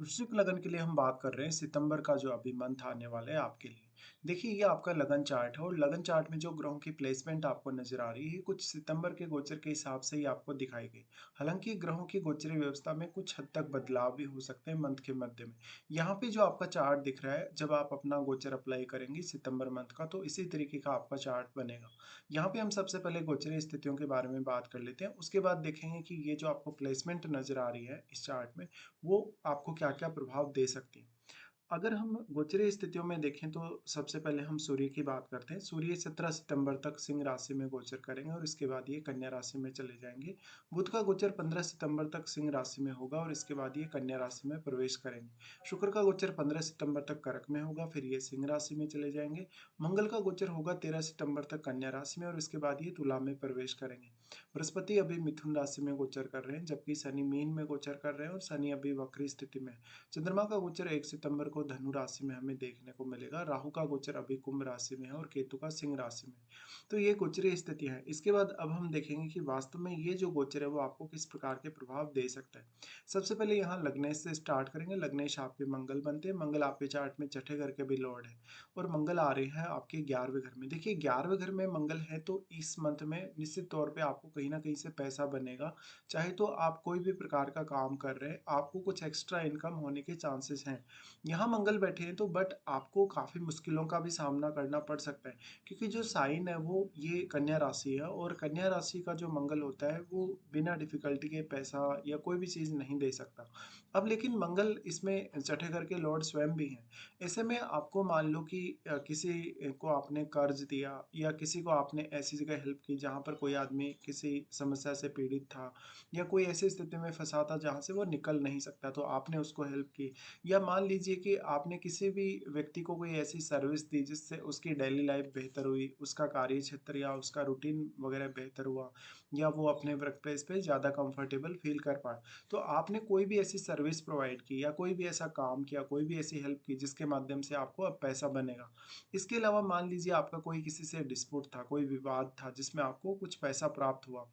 वृश्चिक लगन के लिए हम बात कर रहे हैं सितंबर का जो अभी मंथ आने वाला है आपके लिए। देखिए ये आपका लगन चार्ट है और लगन चार्ट में जो ग्रहों की प्लेसमेंट आपको नजर आ रही है कुछ सितंबर के गोचर के हिसाब से ही आपको दिखाई गई। हालांकि ग्रहों की गोचरीय व्यवस्था में कुछ हद तक बदलाव भी हो सकते हैं मंथ के मध्य में। यहाँ पे जो आपका चार्ट दिख रहा है जब आप अपना गोचर अप्लाई करेंगे सितंबर मंथ का तो इसी तरीके का आपका चार्ट बनेगा। यहाँ पे हम सबसे पहले गोचरीय स्थितियों के बारे में बात कर लेते हैं, उसके बाद देखेंगे कि ये जो आपको प्लेसमेंट नजर आ रही है इस चार्ट में वो आपको क्या-क्या प्रभाव दे सकती है। अगर हम गोचरीय स्थितियों में देखें तो सबसे पहले हम सूर्य की बात करते हैं। सूर्य 17 सितंबर तक सिंह राशि में गोचर करेंगे और इसके बाद ये कन्या राशि में चले जाएंगे। बुध का गोचर 15 सितंबर तक सिंह राशि में होगा और इसके बाद ये कन्या राशि में प्रवेश करेंगे। शुक्र का गोचर 15 सितंबर तक कर्क में होगा, फिर ये सिंह राशि में चले जाएंगे। मंगल का गोचर होगा 13 सितंबर तक कन्या राशि में और इसके बाद ये तुला में प्रवेश करेंगे। बृहस्पति अभी मिथुन राशि में गोचर कर रहे हैं, जबकि शनि मीन में गोचर कर रहे हैं और शनि अभी वक्री स्थिति में है। चंद्रमा का गोचर 1 सितंबर को धनु राशि में हमें देखने को मिलेगा। राहु का गोचर अभी कुंभ राशि में है और केतु का सिंह राशि में। तो ये गोचरीय स्थितियां हैं। इसके बाद अब हम देखेंगे कि वास्तव में ये जो गोचर है वो आपको किस प्रकार के प्रभाव दे सकता है। सबसे पहले यहाँ लग्नेश से स्टार्ट करेंगे। लग्नेश आपके मंगल बनते हैं। मंगल आपके चार्ट में छठे घर के भी लॉर्ड है और मंगल आ रहे हैं आपके 11वें घर में। देखिए 11वें घर में मंगल है तो इस मंथ में निश्चित तौर पे आपको कहीं ना कहीं से पैसा बनेगा। चाहे तो आप कोई भी प्रकार का काम कर रहे हैं आपको कुछ एक्स्ट्रा इनकम होने के चांसेस हैं। यहाँ मंगल बैठे हैं तो बट आपको काफ़ी मुश्किलों का भी सामना करना पड़ सकता है, क्योंकि जो साइन है वो ये कन्या राशि है और कन्या राशि का जो मंगल होता है वो बिना डिफिकल्टी के पैसा या कोई भी चीज़ नहीं दे सकता। अब लेकिन मंगल इसमें छठे घर के लॉर्ड स्वयं भी हैं। ऐसे में आपको मान लो कि किसी को आपने कर्ज दिया या किसी को आपने ऐसी जगह हेल्प की जहाँ पर कोई आदमी किसी समस्या से पीड़ित था या कोई ऐसी स्थिति में फंसा था जहाँ से वो निकल नहीं सकता, तो आपने उसको हेल्प की। या मान लीजिए कि आपने किसी भी व्यक्ति को कोई ऐसी सर्विस दी जिससे उसकी डेली लाइफ बेहतर हुई, उसका कार्य क्षेत्र या उसका रूटीन वगैरह बेहतर हुआ या वो अपने वर्क प्लेस पे ज़्यादा कंफर्टेबल फील कर पाए। तो आपने कोई भी ऐसी सर्विस प्रोवाइड की या कोई भी ऐसा काम किया, कोई भी ऐसी हेल्प की जिसके माध्यम से आपको अब पैसा बनेगा। इसके अलावा मान लीजिए आपका कोई किसी से डिस्प्यूट था, कोई विवाद था जिसमें आपको कुछ पैसा प्राप्त हुआ।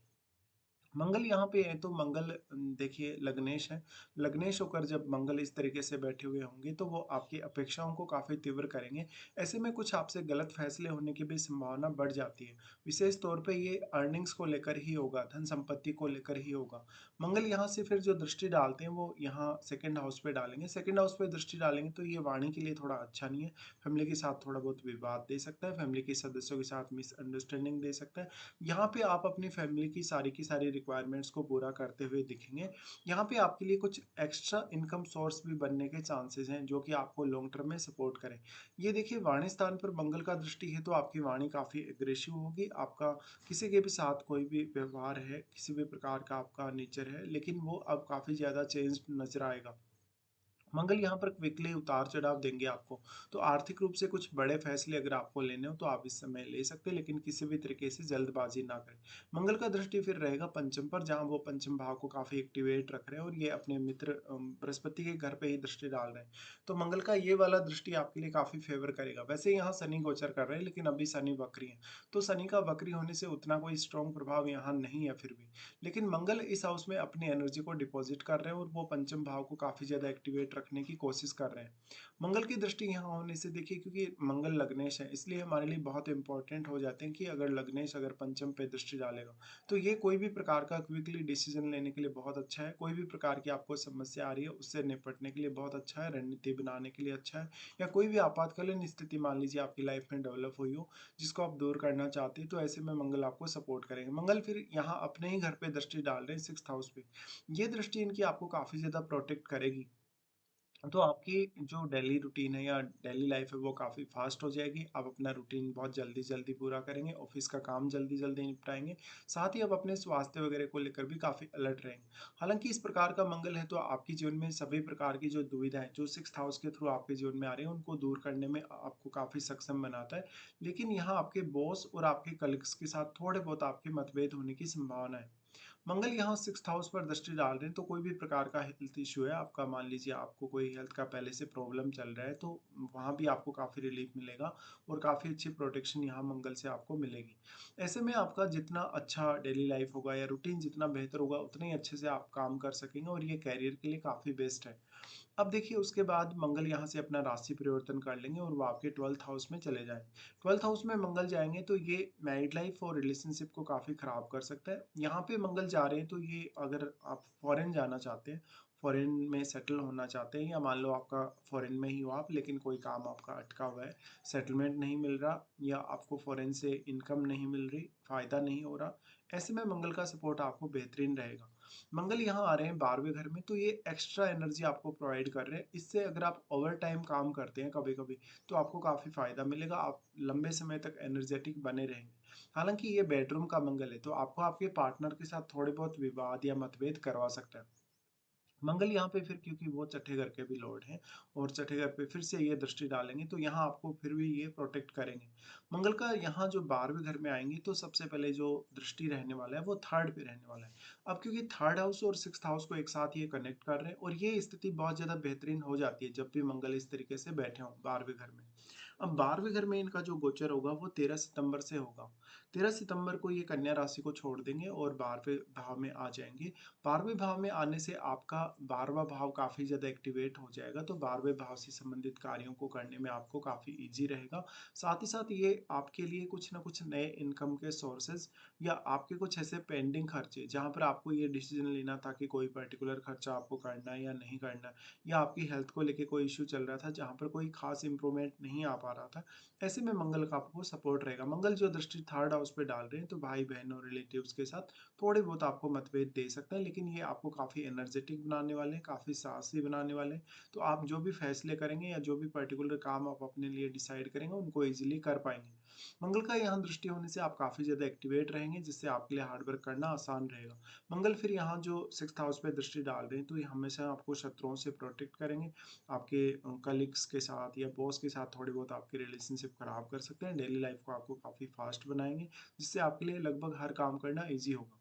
मंगल यहाँ पे है तो मंगल देखिए लग्नेश है। लग्नेश होकर जब मंगल इस तरीके से बैठे हुए होंगे तो वो आपकी अपेक्षाओं को काफ़ी तीव्र करेंगे। ऐसे में कुछ आपसे गलत फैसले होने की भी संभावना बढ़ जाती है। विशेष तौर पे ये अर्निंग्स को लेकर ही होगा, धन संपत्ति को लेकर ही होगा। मंगल यहाँ से फिर जो दृष्टि डालते हैं वो यहाँ सेकंड हाउस पे डालेंगे। सेकंड हाउस पे दृष्टि डालेंगे तो ये वाणी के लिए थोड़ा अच्छा नहीं है। फैमिली के साथ थोड़ा बहुत विवाद दे सकता है, फैमिली के सदस्यों के साथ मिसअंडरस्टैंडिंग दे सकता है। यहाँ पे आप अपनी फैमिली की सारी रिक्वायरमेंट्स को पूरा करते हुए दिखेंगे। यहाँ पे आपके लिए कुछ एक्स्ट्रा इनकम सोर्स भी बनने के चांसेस हैं जो कि आपको लॉन्ग टर्म में सपोर्ट करें। ये देखिए वाणी स्थान पर मंगल का दृष्टि है तो आपकी वाणी काफ़ी एग्रेसिव होगी। आपका किसी के भी साथ कोई भी व्यवहार है, किसी भी प्रकार का आपका नेचर है, लेकिन वो अब काफ़ी ज़्यादा चेंज नज़र आएगा। मंगल यहाँ पर क्विकली उतार चढ़ाव देंगे आपको। तो आर्थिक रूप से कुछ बड़े फैसले अगर आपको लेने हो तो आप इस समय ले सकते हैं, लेकिन किसी भी तरीके से जल्दबाजी ना करें। मंगल का दृष्टि फिर रहेगा पंचम पर, जहाँ वो पंचम भाव को काफ़ी एक्टिवेट रख रहे हैं और ये अपने मित्र बृहस्पति के घर पे ही दृष्टि डाल रहे हैं। तो मंगल का ये वाला दृष्टि आपके लिए काफ़ी फेवर करेगा। वैसे यहाँ शनि गोचर कर रहे हैं लेकिन अभी शनि वक्री है, तो शनि का वक्री होने से उतना कोई स्ट्रॉन्ग प्रभाव यहाँ नहीं है फिर भी। लेकिन मंगल इस हाउस में अपनी एनर्जी को डिपॉजिट कर रहे हैं और वो पंचम भाव को काफ़ी ज़्यादा एक्टिवेट रखने की कोशिश कर रहे हैं। मंगल की दृष्टि यहाँ होने से देखिए, क्योंकि मंगल लग्नेश है इसलिए हमारे लिए बहुत इंपॉर्टेंट हो जाते हैं कि अगर लग्नेश अगर पंचम पे दृष्टि डालेगा तो ये कोई भी प्रकार का क्विकली डिसीजन लेने के लिए बहुत अच्छा है। कोई भी प्रकार की आपको समस्या आ रही है उससे निपटने के लिए बहुत अच्छा है, रणनीति बनाने के लिए अच्छा है। या कोई भी आपातकालीन स्थिति मान लीजिए आपकी लाइफ में डेवलप हुई हो जिसको आप दूर करना चाहते हैं, तो ऐसे में मंगल आपको सपोर्ट करेंगे। मंगल फिर यहाँ अपने ही घर पे दृष्टि डाल रहे हैं 6th हाउस पे। ये दृष्टि इनकी आपको काफ़ी ज़्यादा प्रोटेक्ट करेगी। तो आपकी जो डेली रूटीन है या डेली लाइफ है वो काफ़ी फास्ट हो जाएगी। आप अपना रूटीन बहुत जल्दी-जल्दी पूरा करेंगे, ऑफ़िस का काम जल्दी-जल्दी निपटाएँगे। साथ ही आप अपने स्वास्थ्य वगैरह को लेकर भी काफ़ी अलर्ट रहेंगे। हालाँकि इस प्रकार का मंगल है तो आपके जीवन में सभी प्रकार की जो दुविधाएँ जो 6th हाउस के थ्रू आपके जीवन में आ रही हैं उनको दूर करने में आपको काफ़ी सक्षम बनाता है। लेकिन यहाँ आपके बॉस और आपके कलीग्स के साथ थोड़े बहुत आपके मतभेद होने की संभावना है। मंगल यहाँ 6th हाउस पर दृष्टि डाल रहे हैं तो कोई भी प्रकार का हेल्थ इश्यू है आपका, मान लीजिए आपको कोई हेल्थ का पहले से प्रॉब्लम चल रहा है तो वहाँ भी आपको काफ़ी रिलीफ मिलेगा और काफ़ी अच्छी प्रोटेक्शन यहाँ मंगल से आपको मिलेगी। ऐसे में आपका जितना अच्छा डेली लाइफ होगा या रूटीन जितना बेहतर होगा उतने ही अच्छे से आप काम कर सकेंगे और ये कैरियर के लिए काफ़ी बेस्ट है। अब देखिए उसके बाद मंगल यहाँ से अपना राशि परिवर्तन कर लेंगे और वो आपके 12th हाउस में चले जाएँगे। 12th हाउस में मंगल जाएँगे तो ये मैरिड लाइफ़ और रिलेशनशिप को काफ़ी ख़राब कर सकता है। यहाँ पे मंगल जा रहे हैं तो ये अगर आप फ़ॉरेन जाना चाहते हैं, फ़ॉरेन में सेटल होना चाहते हैं या मान लो आपका फ़ॉरेन में ही हो आप लेकिन कोई काम आपका अटका हुआ है, सेटलमेंट नहीं मिल रहा या आपको फ़ॉरेन से इनकम नहीं मिल रही, फ़ायदा नहीं हो रहा, ऐसे में मंगल का सपोर्ट आपको बेहतरीन रहेगा। मंगल यहाँ आ रहे हैं 12वें घर में तो ये एक्स्ट्रा एनर्जी आपको प्रोवाइड कर रहे हैं। इससे अगर आप ओवर टाइम काम करते हैं कभी-कभी तो आपको काफ़ी फ़ायदा मिलेगा। आप लंबे समय तक एनर्जेटिक बने रहेंगे। हालाँकि ये बेडरूम का मंगल है तो आपको आपके पार्टनर के साथ थोड़े बहुत विवाद या मतभेद करवा सकता है। मंगल यहाँ पे फिर क्योंकि वो छठे घर के भी लॉर्ड हैं और छठे घर पे फिर से ये दृष्टि डालेंगे तो यहाँ आपको फिर भी ये प्रोटेक्ट करेंगे। मंगल का यहाँ जो 12वें घर में आएँगे तो सबसे पहले जो दृष्टि रहने वाला है वो थर्ड पे रहने वाला है। अब क्योंकि थर्ड हाउस और सिक्स्थ हाउस को एक साथ ये कनेक्ट कर रहे हैं और ये स्थिति बहुत ज़्यादा बेहतरीन हो जाती है जब भी मंगल इस तरीके से बैठे हों 12वें घर में। अब 12वें घर में इनका जो गोचर होगा वो 13 सितंबर से होगा। 13 सितंबर को ये कन्या राशि को छोड़ देंगे और 12वें भाव में आ जाएँगे। 12वें भाव में आने से आपका 12वाँ भाव काफ़ी ज़्यादा एक्टिवेट हो जाएगा, तो 12वें भाव से संबंधित कार्यों को करने में आपको काफ़ी ईज़ी रहेगा। साथ ही साथ ये आपके लिए कुछ न कुछ नए इनकम के सोर्सेज़ या आपके कुछ ऐसे पेंडिंग खर्चे, जहाँ पर आपको ये डिसीज़न लेना था कि कोई पर्टिकुलर खर्चा आपको करना है या नहीं करना है, या आपकी हेल्थ को लेके कोई इश्यू चल रहा था, जहाँ पर कोई ख़ास इम्प्रूवमेंट नहीं आ पा रहा था। ऐसे में मंगल का आपको सपोर्ट रहेगा। मंगल जो दृष्टि थर्ड हाउस पे डाल रहे हैं, तो भाई-बहन और रिलेटिव्स के साथ थोड़े बहुत आपको मतभेद दे सकते हैं, लेकिन ये आपको काफ़ी एनर्जेटिक बनाने वाले हैं, काफ़ी साहसी बनाने वाले हैं। तो आप जो भी फैसले करेंगे या जो भी पर्टिकुलर काम आप अपने लिए डिसाइड करेंगे, उनको ईज़िली कर पाएँगे। मंगल का यहाँ दृष्टि होने से आप काफ़ी ज़्यादा एक्टिवेट रहेंगे, जिससे आपके लिए हार्ड वर्क करना आसान रहेगा। मंगल फिर यहाँ जो 6th हाउस पे दृष्टि डाल रहे हैं, तो ये हमेशा आपको शत्रुओं से प्रोटेक्ट करेंगे। आपके कलीग्स के साथ या बॉस के साथ थोड़ी बहुत आपकी रिलेशनशिप खराब कर सकते हैं। डेली लाइफ़ को आपको काफ़ी फ़ास्ट बनाएँगे, जिससे आपके लिए लगभग हर काम करना ईज़ी होगा।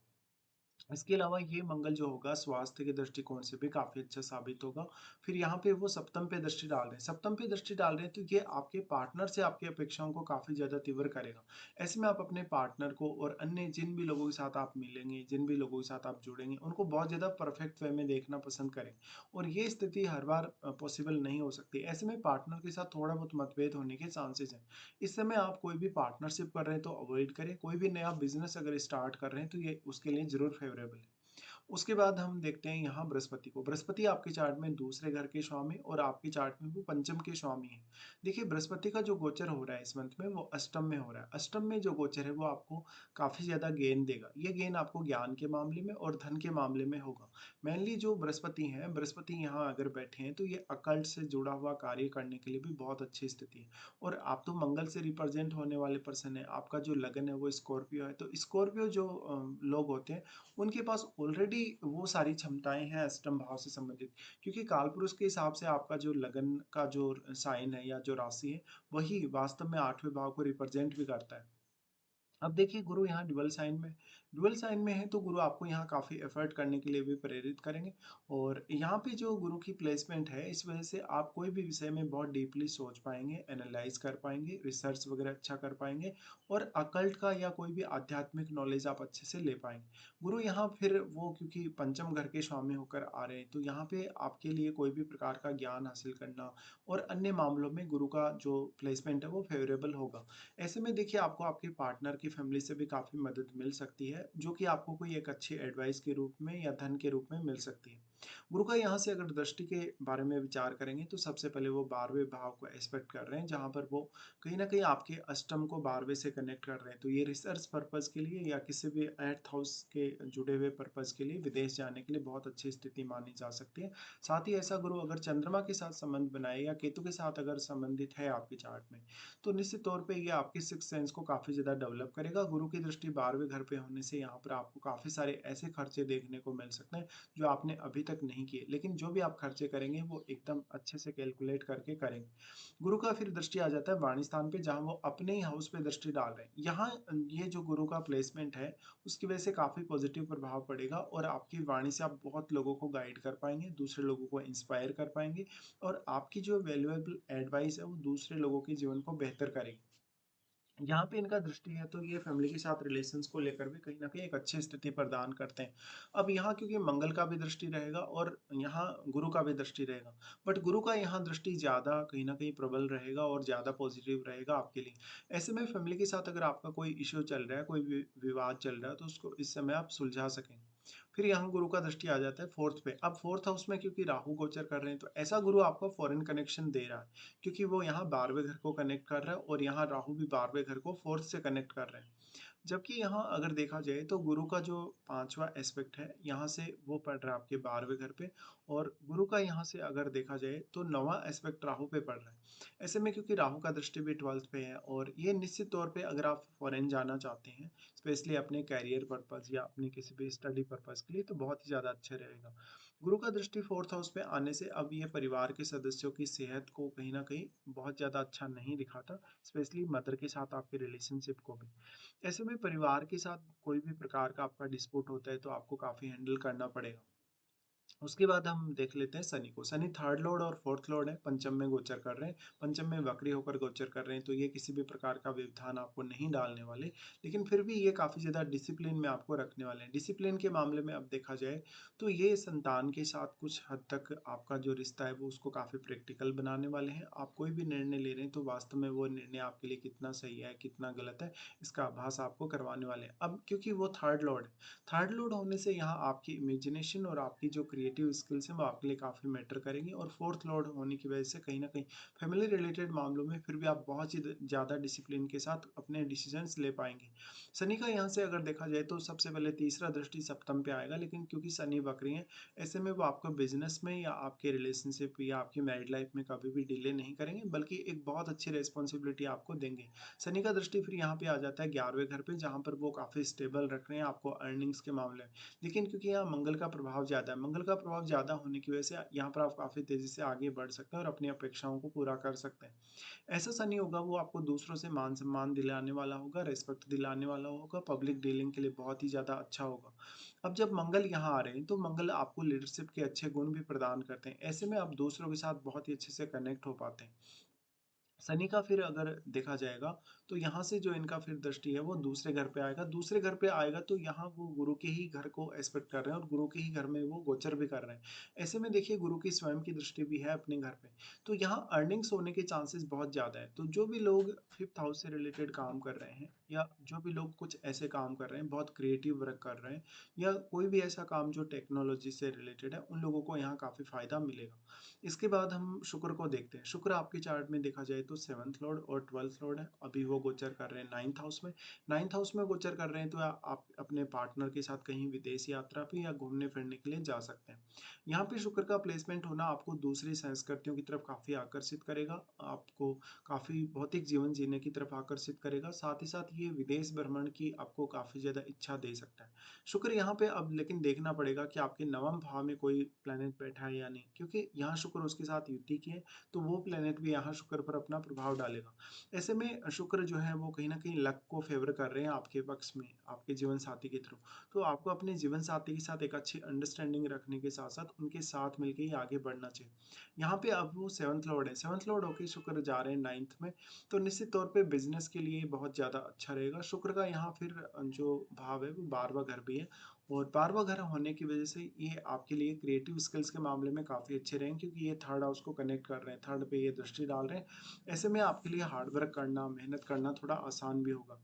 इसके अलावा ये मंगल जो होगा स्वास्थ्य के दृष्टिकोण से भी काफ़ी अच्छा साबित होगा। फिर यहाँ पे वो सप्तम पे दृष्टि डाल रहे हैं। सप्तम पे दृष्टि डाल रहे हैं तो ये आपके पार्टनर से आपकी अपेक्षाओं को काफ़ी ज़्यादा तीव्र करेगा। ऐसे में आप अपने पार्टनर को और अन्य जिन भी लोगों के साथ आप मिलेंगे, जिन भी लोगों के साथ आप जुड़ेंगे, उनको बहुत ज़्यादा परफेक्ट वे में देखना पसंद करेंगे। और ये स्थिति हर बार पॉसिबल नहीं हो सकती। ऐसे में पार्टनर के साथ थोड़ा बहुत मतभेद होने के चांसेज़ हैं। इस समय आप कोई भी पार्टनरशिप कर रहे हैं तो अवॉइड करें। कोई भी नया बिज़नेस अगर स्टार्ट कर रहे हैं तो ये उसके लिए ज़रूर फ़ेवरेबल है। उसके बाद हम देखते हैं यहाँ बृहस्पति को। बृहस्पति आपके चार्ट में दूसरे घर के स्वामी और आपके चार्ट में वो पंचम के स्वामी हैं। देखिए बृहस्पति का जो गोचर हो रहा है इस मंथ में वो अष्टम में हो रहा है। अष्टम में जो गोचर है वो आपको काफ़ी ज़्यादा गेन देगा। ये गेन आपको ज्ञान के मामले में और धन के मामले में होगा। मेनली जो बृहस्पति हैं, बृहस्पति यहाँ अगर बैठे हैं तो ये अकल्ट से जुड़ा हुआ कार्य करने के लिए भी बहुत अच्छी स्थिति है। और आप तो मंगल से रिप्रेजेंट होने वाले पर्सन हैं। आपका जो लगन है वो स्कॉर्पियो है। तो स्कॉर्पियो जो लोग होते हैं उनके पास ऑलरेडी वो सारी क्षमताएँ हैं अष्टम भाव से संबंधित। क्योंकि कालपुरुष के हिसाब से आपका जो लगन का जो साइन है या जो राशि है, वही वास्तव में 8वें भाव को रिप्रेज़ेंट भी करता है। अब देखिए गुरु यहाँ ड्यूअल साइन में है तो गुरु आपको यहाँ काफ़ी एफर्ट करने के लिए भी प्रेरित करेंगे और यहाँ पे जो गुरु की प्लेसमेंट है इस वजह से आप कोई भी विषय में बहुत डीपली सोच पाएंगे, एनालाइज कर पाएंगे, रिसर्च वगैरह अच्छा कर पाएंगे और अकल्ट का या कोई भी आध्यात्मिक नॉलेज आप अच्छे से ले पाएंगे। गुरु यहाँ फिर वो क्योंकि पंचम घर के स्वामी होकर आ रहे हैं तो यहाँ पे आपके लिए कोई भी प्रकार का ज्ञान हासिल करना और अन्य मामलों में गुरु का जो प्लेसमेंट है वो फेवरेबल होगा। ऐसे में देखिए आपको आपके पार्टनर की फैमिली से भी काफ़ी मदद मिल सकती है, जो कि आपको कोई एक अच्छी एडवाइस के रूप में या धन के रूप में मिल सकती है। गुरु का यहाँ से अगर दृष्टि के बारे में विचार करेंगे तो सबसे पहले वो 12वें भाव को एस्पेक्ट कर रहे हैं, जहाँ पर वो कहीं न कहीं आपके अष्टम को 12वें से कनेक्ट कर रहे हैं। तो ये रिसर्च पर्पज़ के लिए या किसी भी 8th हाउस के जुड़े हुए पर्पज़ के लिए विदेश जाने के लिए बहुत अच्छी स्थिति मानी जा सकती है। साथ ही ऐसा गुरु अगर चंद्रमा के साथ संबंध बनाए या केतु के साथ अगर संबंधित है आपके चार्ट में, तो निश्चित तौर पे ये आपके सिक्स्थ सेंस को काफ़ी ज़्यादा डेवलप करेगा। गुरु की दृष्टि 12वें घर पे होने से यहाँ पर आपको काफ़ी सारे ऐसे खर्चे देखने को मिल सकते हैं, जो आपने अभी तक नहीं किए। लेकिन जो भी आप खर्चे करेंगे, वो एकदम अच्छे से कैलकुलेट करके करेंगे। गुरु का फिर दृष्टि आ जाता है वाणी स्थान पे, जहाँ वो अपने ही हाउस पे दृष्टि डाल रहे हैं। यहाँ ये जो गुरु का प्लेसमेंट है, उसकी वजह से काफ़ी पॉजिटिव प्रभाव पड़ेगा और आपकी वाणी से आप बहुत लोगों को गाइड कर पाएँगे, दूसरे लोगों को इंस्पायर कर पाएँगे और आपकी जो वैल्यूएबल एडवाइस है, वो दूसरे लोगों के जीवन को बेहतर करेगी। यहाँ पे इनका दृष्टि है तो ये फैमिली के साथ रिलेशंस को लेकर भी कहीं न कहीं एक अच्छी स्थिति प्रदान करते हैं। अब यहाँ क्योंकि मंगल का भी दृष्टि रहेगा और यहाँ गुरु का भी दृष्टि रहेगा। बट गुरु का यहाँ दृष्टि ज़्यादा कहीं न कहीं प्रबल रहेगा और ज़्यादा पॉजिटिव रहेगा आपके लिए। ऐसे में फैमिली के साथ अगर आपका कोई इश्यू चल रहा है, कोई विवाद चल रहा है तो उसको इस समय आप सुलझा सकेंगे। फिर यहाँ गुरु का दृष्टि आ जाता है 4th पे। अब 4th हाउस में क्योंकि राहु गोचर कर रहे हैं तो ऐसा गुरु आपको फॉरेन कनेक्शन दे रहा है। क्योंकि वो यहाँ 12वें घर को कनेक्ट कर रहा है और यहाँ राहु भी 12वें घर को 4th से कनेक्ट कर रहे हैं। जबकि यहाँ अगर देखा जाए तो गुरु का जो 5वां एस्पेक्ट है, यहाँ से वो पड़ रहा है आपके 12वें घर पे और गुरु का यहाँ से अगर देखा जाए तो 9वां एस्पेक्ट राहु पे पड़ रहा है। ऐसे में क्योंकि राहु का दृष्टि भी 12th पे है और ये निश्चित तौर पे अगर आप फॉरेन जाना चाहते हैं, स्पेशली अपने करियर पर्पज़ या अपने किसी भी स्टडी पर्पज़ के लिए तो बहुत ही ज़्यादा अच्छा रहेगा। गुरु का दृष्टि 4th हाउस पे आने से अब ये परिवार के सदस्यों की सेहत को कहीं न कहीं बहुत ज़्यादा अच्छा नहीं दिखाता, स्पेशली मदर के साथ आपके रिलेशनशिप को भी। ऐसे में परिवार के साथ कोई भी प्रकार का आपका डिस्प्यूट होता है तो आपको काफ़ी हैंडल करना पड़ेगा। उसके बाद हम देख लेते हैं शनि को। शनि 3rd लॉर्ड और 4th लॉर्ड है, पंचम में गोचर कर रहे हैं। पंचम में वक्री होकर गोचर कर रहे हैं, तो ये किसी भी प्रकार का व्यवधान आपको नहीं डालने वाले। लेकिन फिर भी ये काफ़ी ज़्यादा डिसिप्लिन में आपको रखने वाले हैं। डिसिप्लिन के मामले में अब देखा जाए, तो ये संतान के साथ कुछ हद तक आपका जो रिश्ता है, वो उसको काफ़ी प्रैक्टिकल बनाने वाले हैं। आप कोई भी निर्णय ले रहे हैं, तो वास्तव में वो निर्णय आपके लिए कितना सही है, कितना गलत है, इसका आभास आपको करवाने वाले हैं। अब क्योंकि वो 3rd लॉर्ड है, 3rd लॉर्ड होने से यहाँ आपकी इमेजिनेशन और आपकी जो क्रिएटिव स्किल्स हैं वो आपके लिए काफ़ी मैटर करेंगी और 4th लॉर्ड होने की वजह से कहीं न कहीं फैमिली रिलेटेड मामलों में फिर भी आप बहुत ही ज़्यादा डिसिप्लिन के साथ अपने डिसीजंस ले पाएँगे। शनि का यहाँ से अगर देखा जाए तो सबसे पहले तीसरा दृष्टि सप्तम पे आएगा, लेकिन क्योंकि शनि वक्री हैं, ऐसे में वो आपको बिज़नेस में या आपके रिलेशनशिप या आपकी मैरिड लाइफ में कभी भी डिले नहीं करेंगे, बल्कि एक बहुत अच्छी रिस्पॉन्सिबिलिटी आपको देंगे। शनि का दृष्टि फिर यहाँ पे आ जाता है 11वें घर पे, जहाँ पर वो काफ़ी स्टेबल रख रहे हैं आपको अर्निंग्स के मामले में। लेकिन क्योंकि यहाँ मंगल का प्रभाव ज़्यादा है, मंगल का प्रभाव ज़्यादा होने की वजह से यहाँ पर आप काफ़ी तेज़ी से आगे बढ़ सकते हैं और अपनी अपेक्षाओं को पूरा कर सकते हैं। ऐसा शनि होगा वो आपको दूसरों से मान-सम्मान दिलाने वाला होगा, रिस्पेक्ट दिलाने वाला होगा, पब्लिक डीलिंग के लिए बहुत ही ज़्यादा अच्छा होगा। अब जब मंगल यहाँ आ रहे हैं, तो मंगल आपको लीडरशिप के अच्छे गुण भी प्रदान करते हैं। ऐसे में आप दूसरों के साथ बहुत ही अच्छे से कनेक्ट हो पाते हैं। शनि का फिर अगर देखा जाएगा तो यहाँ से जो इनका फिर दृष्टि है वो दूसरे घर पे आएगा। दूसरे घर पे आएगा तो यहाँ वो गुरु के ही घर को एस्पेक्ट कर रहे हैं और गुरु के ही घर में वो गोचर भी कर रहे हैं। ऐसे में देखिए गुरु की स्वयं की दृष्टि भी है अपने घर पे। तो यहाँ अर्निंग्स होने के चांसेस बहुत ज़्यादा है। तो जो भी लोग 5th हाउस से रिलेटेड काम कर रहे हैं या जो भी लोग कुछ ऐसे काम कर रहे हैं, बहुत क्रिएटिव वर्क कर रहे हैं या कोई भी ऐसा काम जो टेक्नोलॉजी से रिलेटेड है, उन लोगों को यहाँ काफ़ी फ़ायदा मिलेगा। इसके बाद हम शुक्र को देखते हैं। शुक्र आपके चार्ट में देखा जाए तो 7th लॉर्ड और 12th लॉर्ड है। अभी वो गोचर कर रहे हैं 9th हाउस में। 9th हाउस में गोचर कर रहे हैं तो आप अपने पार्टनर के साथ कहीं विदेश यात्रा पे या घूमने-फिरने के लिए जा सकते हैं। यहाँ पे शुक्र का प्लेसमेंट होना आपको दूसरी संस्कृतियों की तरफ काफ़ी आकर्षित करेगा। आपको काफ़ी भौतिक जीवन जीने की तरफ आकर्षित करेगा। साथ ही साथ ये विदेश भ्रमण की आपको काफ़ी ज़्यादा इच्छा दे सकता है। शुक्र यहाँ पे अब लेकिन देखना पड़ेगा कि आपके 9वें भाव में कोई प्लैनेट बैठा है या नहीं, क्योंकि यहाँ शुक्र उसके साथ युति की है, तो वो प्लैनेट भी यहाँ शुक्र पर अपना प्रभाव डालेगा। ऐसे में शुक्र जो है वो कहीं न कहीं लक को फ़ेवर कर रहे हैं आपके पक्ष में, आपके जीवन साथी की तरफ। तो आपको अपने जीवन साथी के साथ एक अच्छी अंडरस्टैंडिंग रखने के साथ-साथ उनके साथ मिलके ही आगे बढ़ना चाहिए। यहाँ पे अब वो 7th लॉर्ड है, 7th लॉर्ड होके शुक्र जा रहे हैं 9th में, तो निश्चित तौर पे बिज़नेस के लिए बहुत ज़्यादा अच्छा रहेगा। शुक्र का यहाँ फिर जो भाव है वो 12वाँ घर भी है और 12वाँ घर होने की वजह से ये आपके लिए क्रिएटिव स्किल्स के मामले में काफ़ी अच्छे रहेंगे, क्योंकि ये 3rd हाउस को कनेक्ट कर रहे हैं, 3rd पे ये दृष्टि डाल रहे हैं। ऐसे में आपके लिए हार्ड वर्क करना, मेहनत करना थोड़ा आसान भी होगा।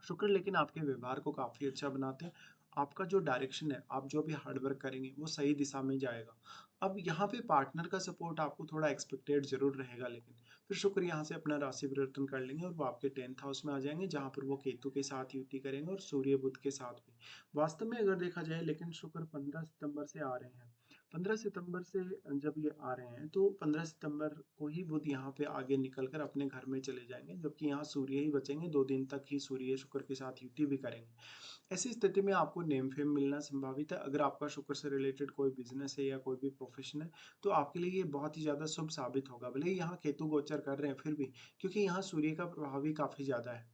शुक्र लेकिन आपके व्यवहार को काफ़ी अच्छा बनाते हैं। आपका जो डायरेक्शन है, आप जो भी हार्ड वर्क करेंगे, वो सही दिशा में जाएगा। अब यहाँ पे पार्टनर का सपोर्ट आपको थोड़ा एक्सपेक्टेड ज़रूर रहेगा, लेकिन फिर शुक्र यहाँ से अपना राशि परिवर्तन कर लेंगे और वो आपके 10th हाउस में आ जाएँगे, जहाँ पर वो केतु के साथ युति करेंगे और सूर्य बुध के साथ भी। वास्तव में अगर देखा जाए, लेकिन शुक्र 15 सितंबर से आ रहे हैं। 15 सितंबर से जब ये आ रहे हैं, तो 15 सितंबर को ही बुध यहाँ पे आगे निकल कर अपने घर में चले जाएँगे, जबकि यहाँ सूर्य ही बचेंगे, 2 दिन तक ही सूर्य शुक्र के साथ युति भी करेंगे। ऐसी स्थिति में आपको नेम फेम मिलना संभावित है। अगर आपका शुक्र से रिलेटेड कोई बिज़नेस है या कोई भी प्रोफ़ेशन है, तो आपके लिए ये बहुत ही ज़्यादा शुभ साबित होगा। भले ही यहाँ केतु गोचर कर रहे हैं फिर भी, क्योंकि यहाँ सूर्य का प्रभाव भी काफ़ी ज़्यादा है।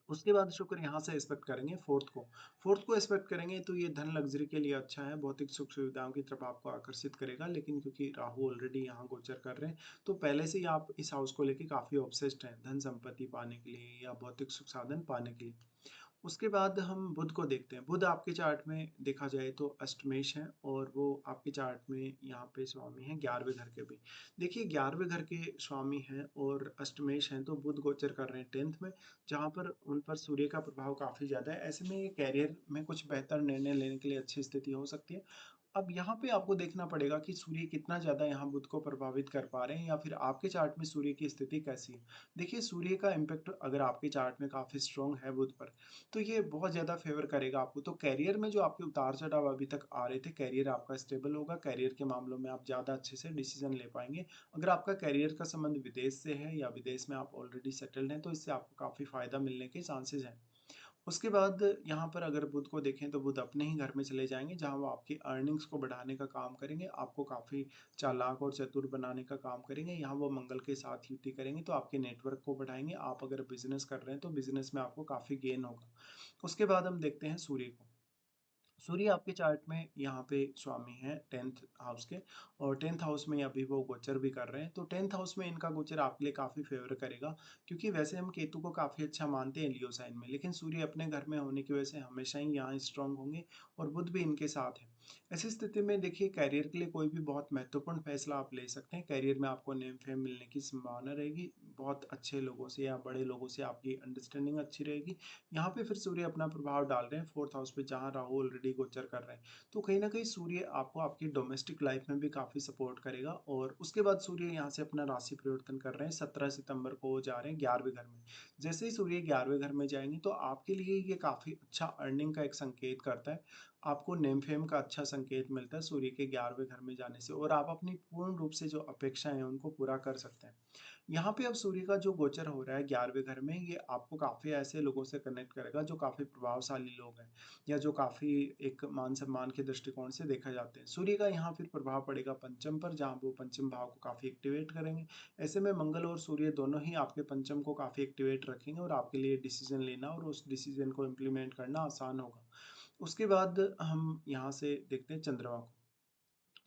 उसके बाद शुक्र यहाँ से एक्सपेक्ट करेंगे फोर्थ को एक्सपेक्ट करेंगे तो ये धन लग्जरी के लिए अच्छा है, भौतिक सुख सुविधाओं की तरफ आपको आकर्षित करेगा। लेकिन क्योंकि राहु ऑलरेडी यहाँ गोचर कर रहे हैं, तो पहले से ही आप इस हाउस को लेके काफी ऑब्सेस्ड हैं धन संपत्ति पाने के लिए या भौतिक सुख साधन पाने के लिए। उसके बाद हम बुध को देखते हैं। बुध आपके चार्ट में देखा जाए तो अष्टमेश है और वो आपके चार्ट में यहाँ पे स्वामी है 11वें घर के भी। देखिए 11वें घर के स्वामी हैं और अष्टमेश हैं, तो बुध गोचर कर रहे हैं 10th में, जहाँ पर उन पर सूर्य का प्रभाव काफ़ी ज़्यादा है। ऐसे में ये करियर में कुछ बेहतर निर्णय लेने के लिए अच्छी स्थिति हो सकती है। अब यहाँ पे आपको देखना पड़ेगा कि सूर्य कितना ज़्यादा यहाँ बुध को प्रभावित कर पा रहे हैं या फिर आपके चार्ट में सूर्य की स्थिति कैसी है। देखिए सूर्य का इम्पैक्ट अगर आपके चार्ट में काफ़ी स्ट्रॉन्ग है बुध पर, तो ये बहुत ज़्यादा फ़ेवर करेगा आपको। तो करियर में जो आपके उतार-चढ़ाव अभी तक आ रहे थे, करियर आपका स्टेबल होगा, करियर के मामलों में आप ज़्यादा अच्छे से डिसीज़न ले पाएँगे। अगर आपका करियर का संबंध विदेश से है या विदेश में आप ऑलरेडी सेटल्ड हैं, तो इससे आपको काफ़ी फ़ायदा मिलने के चांसेज़ हैं। उसके बाद यहाँ पर अगर बुध को देखें तो बुध अपने ही घर में चले जाएँगे, जहाँ वो आपकी अर्निंग्स को बढ़ाने का काम करेंगे, आपको काफ़ी चालाक और चतुर बनाने का काम करेंगे। यहाँ वो मंगल के साथ युति करेंगे, तो आपके नेटवर्क को बढ़ाएँगे। आप अगर बिज़नेस कर रहे हैं, तो बिज़नेस में आपको काफ़ी गेन होगा। उसके बाद हम देखते हैं सूर्य को। सूर्य आपके चार्ट में यहाँ पे स्वामी हैं 10th हाउस के, और 10th हाउस में अभी वो गोचर भी कर रहे हैं। तो 10th हाउस में इनका गोचर आपके लिए काफ़ी फ़ेवर करेगा, क्योंकि वैसे हम केतु को काफ़ी अच्छा मानते हैं लियो साइन में, लेकिन सूर्य अपने घर में होने की वजह से हमेशा ही यहाँ स्ट्रांग होंगे और बुध भी इनके साथ है। ऐसी स्थिति में देखिए करियर के लिए कोई भी बहुत महत्वपूर्ण फैसला आप ले सकते हैं। करियर में आपको नेम फेम मिलने की संभावना रहेगी, बहुत अच्छे लोगों से या बड़े लोगों से आपकी अंडरस्टैंडिंग अच्छी रहेगी। यहाँ पे फिर सूर्य अपना प्रभाव डाल रहे हैं 4th हाउस पे, जहाँ राहु ऑलरेडी गोचर कर रहे हैं। तो कहीं न कहीं सूर्य आपको आपकी डोमेस्टिक लाइफ में भी काफ़ी सपोर्ट करेगा, और उसके बाद सूर्य यहाँ से अपना राशि परिवर्तन कर रहे हैं, 17 सितंबर को वो जा रहे हैं 11वें घर में। जैसे ही सूर्य 11वें घर में जाएँगे, तो आपके लिए ये काफ़ी अच्छा अर्निंग का एक संकेत करता है। आपको नेम फेम का अच्छा संकेत मिलता है सूर्य के 11वें घर में जाने से, और आप अपनी पूर्ण रूप से जो अपेक्षाएँ हैं उनको पूरा कर सकते हैं। यहाँ पे अब सूर्य का जो गोचर हो रहा है 11वें घर में, ये आपको काफ़ी ऐसे लोगों से कनेक्ट करेगा जो काफ़ी प्रभावशाली लोग हैं या जो काफ़ी एक मान-सम्मान के दृष्टिकोण से देखा जाते हैं। सूर्य का यहाँ फिर प्रभाव पड़ेगा पंचम पर, जहाँ वो पंचम भाव को काफ़ी एक्टिवेट करेंगे। ऐसे में मंगल और सूर्य दोनों ही आपके पंचम को काफ़ी एक्टिवेट रखेंगे और आपके लिए डिसीज़न लेना और उस डिसीज़न को इम्प्लीमेंट करना आसान होगा। उसके बाद हम यहाँ से देखते हैं चंद्रमा को।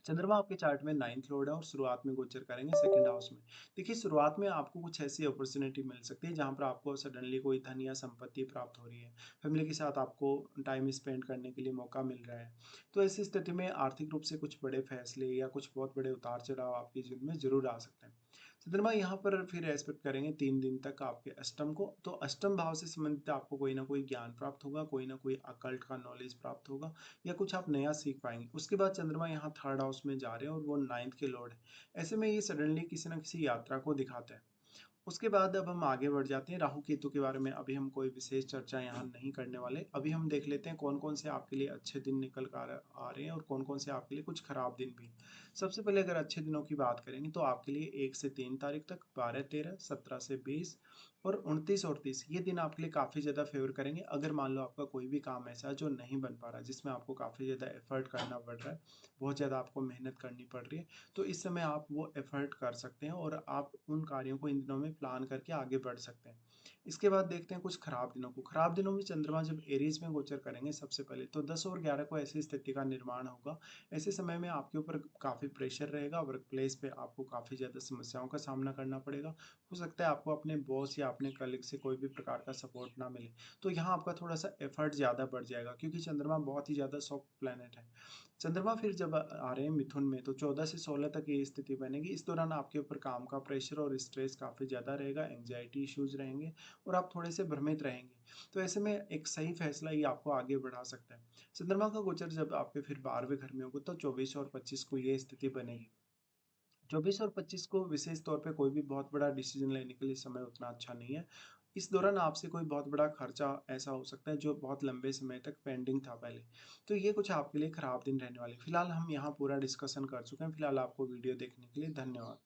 चंद्रमा आपके चार्ट में 9th लॉर्ड है और शुरुआत में गोचर करेंगे 2nd हाउस में। देखिए शुरुआत में आपको कुछ ऐसी अपॉर्चुनिटी मिल सकती है जहाँ पर आपको सडनली कोई धन या संपत्ति प्राप्त हो रही है। फैमिली के साथ आपको टाइम स्पेंड करने के लिए मौका मिल रहा है। तो ऐसी स्थिति में आर्थिक रूप से कुछ बड़े फैसले या कुछ बहुत बड़े उतार-चढ़ाव आपके जीवन में ज़रूर आ सकते हैं। चंद्रमा यहाँ पर फिर एस्पेक्ट करेंगे 3 दिन तक आपके अष्टम को, तो अष्टम भाव से संबंधित आपको कोई ना कोई ज्ञान प्राप्त होगा, कोई ना कोई अकल्ट का नॉलेज प्राप्त होगा या कुछ आप नया सीख पाएँगे। उसके बाद चंद्रमा यहाँ 3rd हाउस में जा रहे हैं और वो 9th के लॉर्ड हैं। ऐसे में ये सडनली किसी न किसी यात्रा को दिखाता है। उसके बाद अब हम आगे बढ़ जाते हैं राहु केतु के बारे में। अभी हम कोई विशेष चर्चा यहाँ नहीं करने वाले। अभी हम देख लेते हैं कौन-कौन से आपके लिए अच्छे दिन निकल कर आ रहे हैं और कौन-कौन से आपके लिए कुछ खराब दिन भी। सबसे पहले अगर अच्छे दिनों की बात करेंगे तो आपके लिए 1 से 3 तारीख तक, 12-13, 17 से 20 और 29 और 30 ये दिन आपके लिए काफ़ी ज़्यादा फ़ेवर करेंगे। अगर मान लो आपका कोई भी काम ऐसा है जो नहीं बन पा रहा है, जिसमें आपको काफ़ी ज़्यादा एफ़र्ट करना पड़ रहा है, बहुत ज़्यादा आपको मेहनत करनी पड़ रही है, तो इस समय आप वो एफ़र्ट कर सकते हैं और आप उन कार्यों को इन दिनों में प्लान करके आगे बढ़ सकते हैं। इसके बाद देखते हैं कुछ खराब दिनों को। खराब दिनों में चंद्रमा जब एरीज़ में गोचर करेंगे सबसे पहले, तो 10 और 11 को ऐसी स्थिति का निर्माण होगा। ऐसे समय में आपके ऊपर काफ़ी प्रेशर रहेगा, वर्क प्लेस पे आपको काफ़ी ज़्यादा समस्याओं का सामना करना पड़ेगा। हो सकता है आपको अपने बॉस या अपने कलीग से कोई भी प्रकार का सपोर्ट ना मिले। तो यहाँ आपका थोड़ा-सा एफ़र्ट ज़्यादा बढ़ जाएगा, क्योंकि चंद्रमा बहुत ही ज़्यादा सॉफ्ट प्लैनेट है। चंद्रमा फिर जब आ रहे हैं मिथुन में, तो 14 से 16 तक ये स्थिति बनेगी। इस दौरान आपके ऊपर काम का प्रेशर और स्ट्रेस काफ़ी ज़्यादा रहेगा, एंग्ज़ायटी इश्यूज़ रहेंगे और आप थोड़े से भ्रमित रहेंगे। तो ऐसे में एक सही फैसला ही आपको आगे बढ़ा सकता है। चंद्रमा का गोचर जब आपके फिर 12वें घर में होगा, तो 24 और 25 को ये स्थिति बनेगी। 24 और 25 को विशेष तौर पे कोई भी बहुत बड़ा डिसीज़न लेने के लिए समय उतना अच्छा नहीं है। इस दौरान आपसे कोई बहुत बड़ा खर्चा ऐसा हो सकता है जो बहुत लंबे समय तक पेंडिंग था पहले। तो ये कुछ आपके लिए खराब दिन रहने वाले हैं। फिलहाल हम यहाँ पूरा डिस्कशन कर चुके हैं। फिलहाल आपको वीडियो देखने के लिए धन्यवाद।